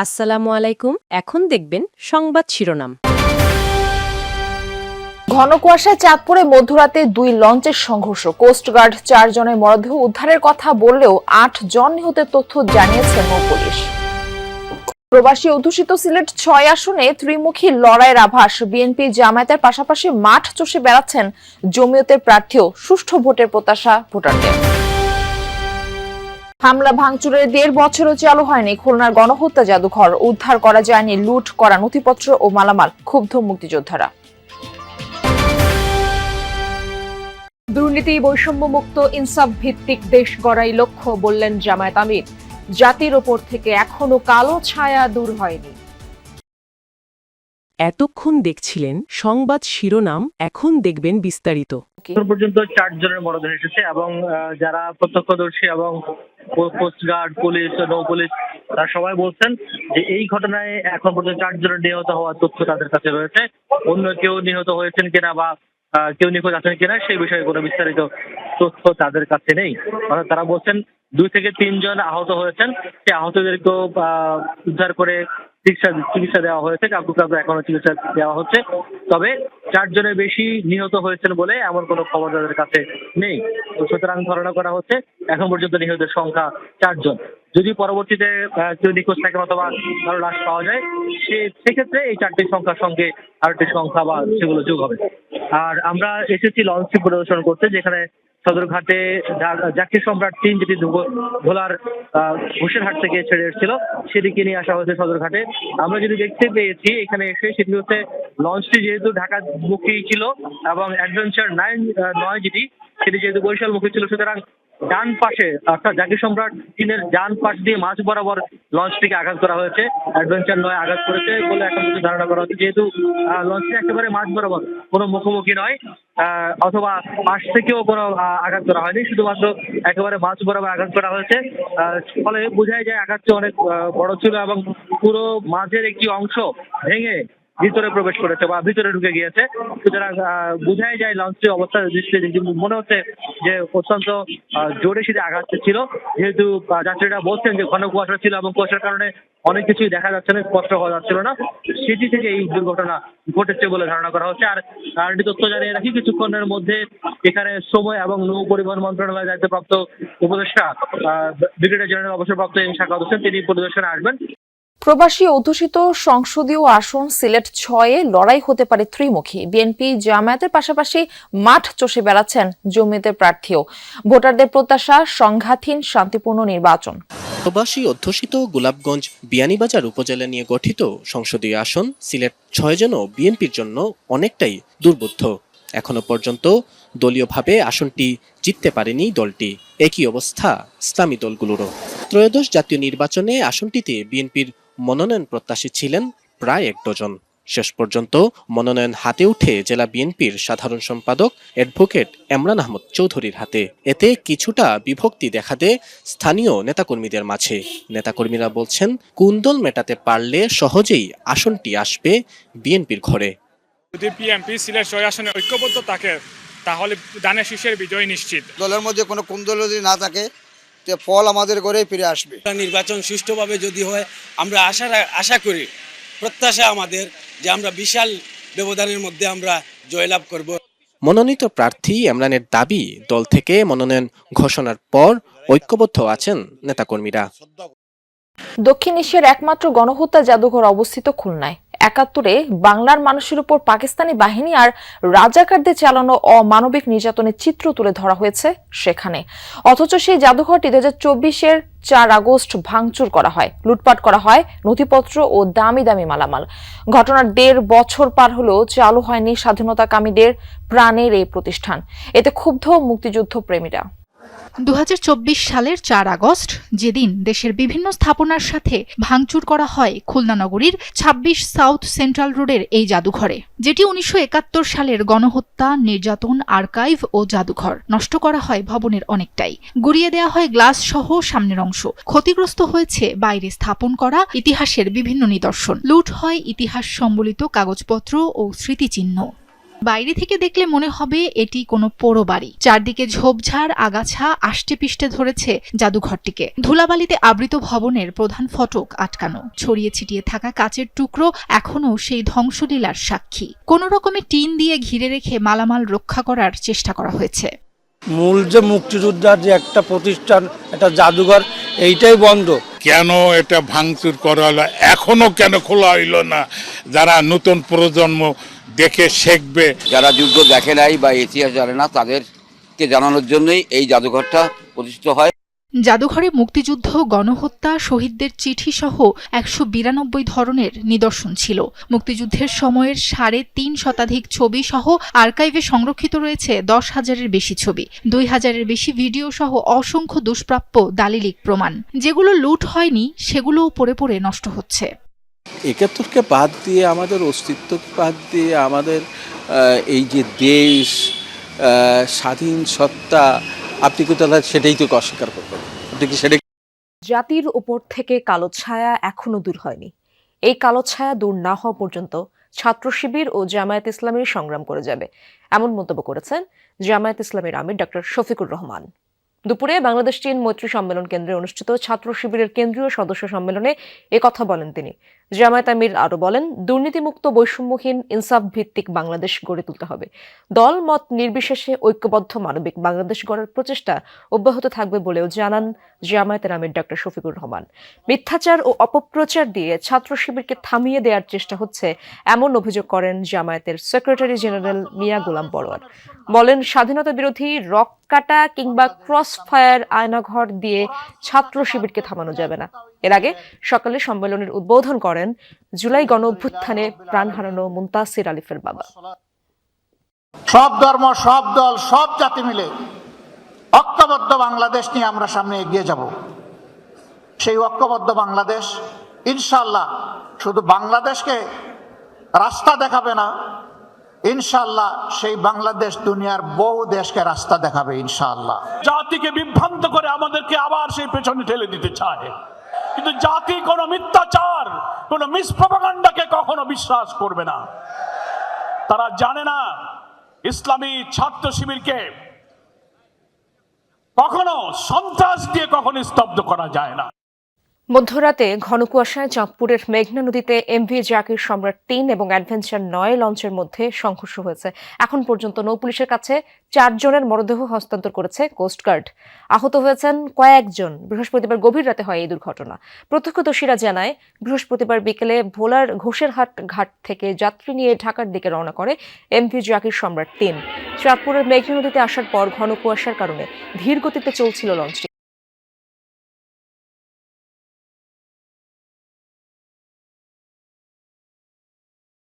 আসসালামু আলাইকুম। এখন দেখবেন সংবাদ শিরোনাম। ঘন কুয়াশায় চাঁদপুরে মধ্যরাতে 2 লঞ্চের সংঘর্ষ। কোস্টগার্ড 4 জনের মরদেহ উদ্ধারের কথা বললেও 8 জন নিহতের তথ্য জানিয়েছে নৌপুলিশ। প্রবাসী অধ্যুষিত সিলেট 6 আসনে ত্রিমুখী লড়াইয়ের আভাস। বিএনপি জামায়াতের পাশাপাশি মাঠ চষে বেড়াচ্ছেন জমিয়তের প্রার্থীও। সুষ্ঠু ভোটের প্রত্যাশা ভোটারদের। হামলা ভাঙচুরের 1.5 বছরও চালু হয়নি খুলনার গণহত্যা জাদুঘর। উদ্ধার করা যায়নি লুট করা নথিপত্র ও মালামাল। ক্ষুব্ধ মুক্তিযোদ্ধারা। দুর্নীতি বৈষম্যমুক্ত ইনসাফ ভিত্তিক দেশ গড়াই লক্ষ্য বললেন জামায়াত আমির। জাতির ওপর থেকে এখনো কালো ছায়া দূর হয়নি। এতক্ষণ দেখছিলেন সংবাদ শিরোনাম, এখন দেখবেন বিস্তারিত। এখন পর্যন্ত 4 জনের মরদেহ এসেছে এবং যারা প্রত্যক্ষদর্শী এবং কোস্টগার্ড, পুলিশ, নৌ পুলিশ তারা সবাই বলছেন যে এই ঘটনায় এখন পর্যন্ত 4 জনের নিহত হওয়ার তথ্য তাদের কাছে রয়েছে। অন্য কেউ নিহত হয়েছেন কিনা বা কেউ নিখোঁজ আছেন কিনা সেই বিষয়ে কোনো বিস্তারিত তথ্য তাদের কাছে নেই। অর্থাৎ তারা বলছেন 2 থেকে 3 জন আহত হয়েছেন, সেই আহতদেরকেও উদ্ধার করে চিকিৎসা দেওয়া হয়েছে। কাউকে এখনো চিকিৎসা দেওয়া হচ্ছে, তবে 4 জনের বেশি নিহত হয়েছেন বলে এমন কোনো খবর তাদের কাছে নেই। তো সুতরাং ধারণা করা হচ্ছে এখন পর্যন্ত নিহতের সংখ্যা 4 জন। যদি পরবর্তীতে কেউ নিখোঁজ থাকে অথবা কারো লাশ পাওয়া যায়, সেক্ষেত্রে এই 4টির সংখ্যার সঙ্গে আরেকটি সংখ্যা বা সেগুলো যোগ হবে। আর আমরা এসেছি লঞ্চটি পরিদর্শন করতে, যেখানে সদরঘাটে যাত্রী সম্রাট 3 যেটি ভোলার ঘোষেরহাট থেকে ছেড়ে এসেছিল সেদিকে নিয়ে আসা হয়েছে সদরঘাটে। আমরা যদি দেখতে পেয়েছি এখানে এসে, সেটি হচ্ছে লঞ্চটি যেহেতু ঢাকা মুখী ছিল এবং অ্যাডভেঞ্চার 9 যেটি সেটি যেহেতু বরিশাল মুখী ছিল, সুতরাং ডান পাশে অর্থাৎ জাকির সম্রাট 3-এর ডান পাশ দিয়ে মাঝ বরাবর লঞ্চটিকে আঘাত করা হয়েছে। অ্যাডভেঞ্চার 9 আঘাত করেছে বলে এখন পর্যন্ত ধারণা করা হচ্ছে, যেহেতু লঞ্চটি একেবারে মাঝ বরাবর, কোনো মুখোমুখি নয় অথবা পাশ থেকেও কোনো আঘাত করা হয়নি, শুধুমাত্র একেবারে মাঝ বরাবর আঘাত করা হয়েছে। ফলে বোঝাই যায় আঘাতটি অনেক বড় ছিল এবং পুরো মাঝের একটি অংশ ভেঙে ভিতরে প্রবেশ করেছে বা ভিতরে ঢুকে গিয়েছে। সুতরাং বোঝাই যায় লঞ্চটির অবস্থা দৃষ্টিতে মনে হচ্ছে যে অত্যন্ত জোরে সেটি আঘাত ছিল, যেহেতু যাত্রীরা বলছেন যে ঘন কুয়াশা ছিল এবং কুয়াশার কারণে অনেক কিছুই দেখা যাচ্ছে না, স্পষ্ট হওয়া যাচ্ছিল না। সেটি থেকে এই দুর্ঘটনা ঘটেছে বলে ধারণা করা হচ্ছে। আর একটি তথ্য জানিয়ে রাখি, কিছুক্ষণের মধ্যে এখানে শ্রম এবং নৌ পরিবহন মন্ত্রণালয়ের দায়িত্বপ্রাপ্ত উপদেষ্টা ব্রিগেডিয়ার জেনারেল অবসরপ্রাপ্ত এম শাখাওয়াত হোসেন তিনি পরিদর্শনে আসবেন। প্রবাসী অধ্যুষিত সংসদীয় আসন সিলেট 6-এ লড়াই হতে পারে ত্রিমুখী। বিএনপি জামায়াতের পাশাপাশি মাঠ চষে বেড়াচ্ছেন জমিয়তের প্রার্থীও। ভোটারদের প্রত্যাশা সংঘাতহীন শান্তিপূর্ণ নির্বাচন। প্রবাসী অধ্যুষিত গোলাপগঞ্জ বিয়ানীবাজার উপজেলা নিয়ে গঠিত সংসদীয় আসন সিলেট 6 যেন বিএনপির জন্য অনেকটাই দুর্বোধ্য। এখনো পর্যন্ত দলীয়ভাবে আসনটি জিততে পারেনি দলটি। একই অবস্থা ইসলামী দলগুলোরও। ত্রয়োদশ জাতীয় নির্বাচনে আসনটিতে বিএনপির মনোনয়ন প্রত্যাশী ছিলেন প্রায় 1 ডজন। শেষ পর্যন্ত মনোনয়ন হাতে উঠে জেলা বিএনপির সাধারণ সম্পাদক অ্যাডভোকেট এমরান আহমদ চৌধুরীর হাতে। এতে কিছুটা বিভক্তি দেখা দেয় স্থানীয় নেতাকর্মীদের মাঝে। নেতাকর্মীরা বলছেন, কুন্দল মেটাতে পারলে সহজেই আসনটি আসবে বিএনপির ঘরে। যদি বিএনপি সিলেট 6 আসনে ঐক্যবদ্ধ থাকে তাহলে ধানের শীষের বিজয় নিশ্চিত। দলের মধ্যে কোনো কুন্দল যদি না থাকে, ফল আমাদের ঘরে ফিরে আসবে। নির্বাচন সুষ্ঠুভাবে যদি হয়, আমরা আশা করি, প্রত্যাশা আমাদের যে আমরা বিশাল ব্যবধানের মধ্যে আমরা জয়লাভ করব। মনোনীত প্রার্থী এমরানের দাবি, দল থেকে মনোনয়ন ঘোষণার পর ঐক্যবদ্ধ আছেন নেতাকর্মীরা। দক্ষিণ এশিয়ার একমাত্র গণহত্যা জাদুঘর অবস্থিত খুলনায়। 71-এ বাংলার মানুষের উপর পাকিস্তানি বাহিনী আর রাজাকারদের চালানো অমানবিক নির্যাতনের চিত্র তুলে ধরা হয়েছে সেখানে। অথচ সেই জাদুঘরটি 2024-এর 4 আগস্ট ভাঙচুর করা হয়, লুটপাট করা হয় নথিপত্র ও দামি দামি মালামাল। ঘটনার 1.5 বছর পার হলেও চালু হয়নি স্বাধীনতাকামীদের প্রাণের এই প্রতিষ্ঠান। এতে ক্ষুব্ধ মুক্তিযুদ্ধ প্রেমীরা। 2024 সালের 4 আগস্ট, যেদিন দেশের বিভিন্ন স্থাপনার সাথে ভাঙচুর করা হয় খুলনা নগরীর 26 সাউথ সেন্ট্রাল রোডের এই জাদুঘরে, যেটি 1971 সালের গণহত্যা, নির্যাতন, আর্কাইভ ও জাদুঘর। নষ্ট করা হয় ভবনের অনেকটাই, গুড়িয়ে দেওয়া হয় গ্লাস সহ সামনের অংশ। ক্ষতিগ্রস্ত হয়েছে বাইরে স্থাপন করা ইতিহাসের বিভিন্ন নিদর্শন। লুট হয় ইতিহাস সম্বলিত কাগজপত্র ও স্মৃতিচিহ্ন। বাইরে থেকে দেখলে মনে হবে এটি কোনো পোড়ো বাড়ি। চারদিকে ঝোপঝাড় আগাছা আষ্টে পিষ্টে ধরেছে জাদুঘরটিকে। ধুলাবালিতে আবৃত ভবনের প্রধান ফটক আটকানো, ছড়িয়ে ছিটিয়ে থাকা কাচের টুকরো এখনো সেই ধ্বংসলীলার সাক্ষী। কোনো রকমে টিন দিয়ে ঘিরে রেখে মালামাল রক্ষা করার চেষ্টা করা হয়েছে। মূল যে মুক্তিযোদ্ধার যে একটা প্রতিষ্ঠান, একটা জাদুঘর, এইটাই বন্ধ। কেন এটা ভাঙচুর করা হলো, এখনো কেন খোলা হইল না? যারা নতুন প্রজন্ম দেখে শিখবে, যারা যুদ্ধ দেখে নাই বা ইতিহাস জানে না তাদেরকে জানানোর জন্যই এই জাদুঘরটা প্রতিষ্ঠিত হয়। জাদুঘরে মুক্তিযুদ্ধ, গণহত্যা, শহীদদের চিঠি সহ 192 ধরনের নিদর্শন ছিল। মুক্তিযুদ্ধের সময়ের 3.5 শতাধিক ছবি সহ আর্কাইভে সংরক্ষিত রয়েছে 10,000-এর বেশি ছবি, 2,000-এর বেশি ভিডিও সহ অসংখ্য দুষ্প্রাপ্য দালিলিক প্রমাণ। যেগুলো লুট হয়নি সেগুলোও পড়ে পড়ে নষ্ট হচ্ছে। 71কে বাদ দিয়ে, আমাদের অস্তিত্বকে বাদ দিয়ে, আমাদের এই যে দেশ, স্বাধীন সত্তা, আপনি কোথায় সেটাই তো অস্বীকার করবেন? আপনি কি সেটা? জাতির উপর থেকে কালো ছায়া এখনো দূর হয়নি। এই কালো ছায়া দূর না হওয়া পর্যন্ত ছাত্র শিবির ও জামায়াত ইসলামীর সংগ্রাম করে যাবে, এমন মন্তব্য করেছেন জামায়াত ইসলামীর আমির ডক্টর শফিকুর রহমান। দুপুরে বাংলাদেশ চীন মৈত্রী সম্মেলন কেন্দ্রে অনুষ্ঠিত ছাত্র শিবিরের কেন্দ্রীয় সদস্য সম্মেলনে কথা বলেন তিনি। জামায়াত আমির আরো বলেন, দুর্নীতিমুক্ত, বৈষম্যহীন, ইনসাফ ভিত্তিক বাংলাদেশ গড়ে তুলতে হবে। দল মত নির্বিশেষে ঐক্যবদ্ধ মানবিক বাংলাদেশ গড়ার প্রচেষ্টা অব্যাহত থাকবে বলেও জানান জামায়াতের আমির ডক্টর শফিকুর রহমান। মিথ্যাচার ও অপপ্রচার দিয়ে ছাত্র শিবিরকে থামিয়ে দেওয়ার চেষ্টা হচ্ছে, এমন অভিযোগ করেন জামায়াতের সেক্রেটারি জেনারেল মিয়া গোলাম পরোয়ার। বলেন, স্বাধীনতা বিরোধী রক কাটা কিংবা ক্রস ফায়ার আয়নাঘর দিয়ে ছাত্র শিবিরকে থামানো যাবে না। এর আগে সকালে সম্মেলনের উদ্বোধন করেন জুলাই গণ অভ্যুত্থানে প্রাণ হারানো মুনতাসির আলিফের বাবা। সব ধর্ম, সব দল, সব জাতি মিলে ঐক্যবদ্ধ বাংলাদেশ নিয়ে আমরা সামনে এগিয়ে যাব। সেই ঐক্যবদ্ধ বাংলাদেশ ইনশাআল্লাহ শুধু বাংলাদেশকে রাস্তা দেখাবে না, ইনশাআল্লাহ সেই বাংলাদেশ দুনিয়ার বহু দেশকে রাস্তা দেখাবে ইনশাআল্লাহ। জাতিকে বিভ্রান্ত করে আমাদেরকে আবার সেই পেছনে ঠেলে দিতে চায়, কিন্তু জাতি কোনো মিথ্যাচার, কোনো মিসপ্রপাগান্ডাকে কখনো বিশ্বাস করবে না। তারা জানে না ইসলামী ছাত্র শিবিরকে কখনো সন্ত্রাস দিয়ে কখনো স্তব্ধ করা যায় না। মধ্যরাতে ঘন কুয়াশায় চাঁদপুরের মেঘনা নদীতে এমভি জাকির সম্রাট 3 এবং অ্যাডভেঞ্চার 9 লঞ্চের মধ্যে সংঘর্ষ হয়েছে। এখন পর্যন্ত নৌপুলিশের কাছে 4 জনের মরদেহ হস্তান্তর করেছে কোস্টগার্ড। আহত হয়েছেন কয়েকজন। বৃহস্পতিবার গভীর রাতে হয় এই দুর্ঘটনা। প্রত্যক্ষদর্শীরা জানায়, বৃহস্পতিবার বিকেলে ভোলার ঘোষেরহাট ঘাট থেকে যাত্রী নিয়ে ঢাকার দিকে রওনা করে এমভি জাকির সম্রাট 3। চাঁদপুরের মেঘনা নদীতে আসার পর ঘন কুয়াশার কারণে ধীর গতিতে চলছিল লঞ্চটি।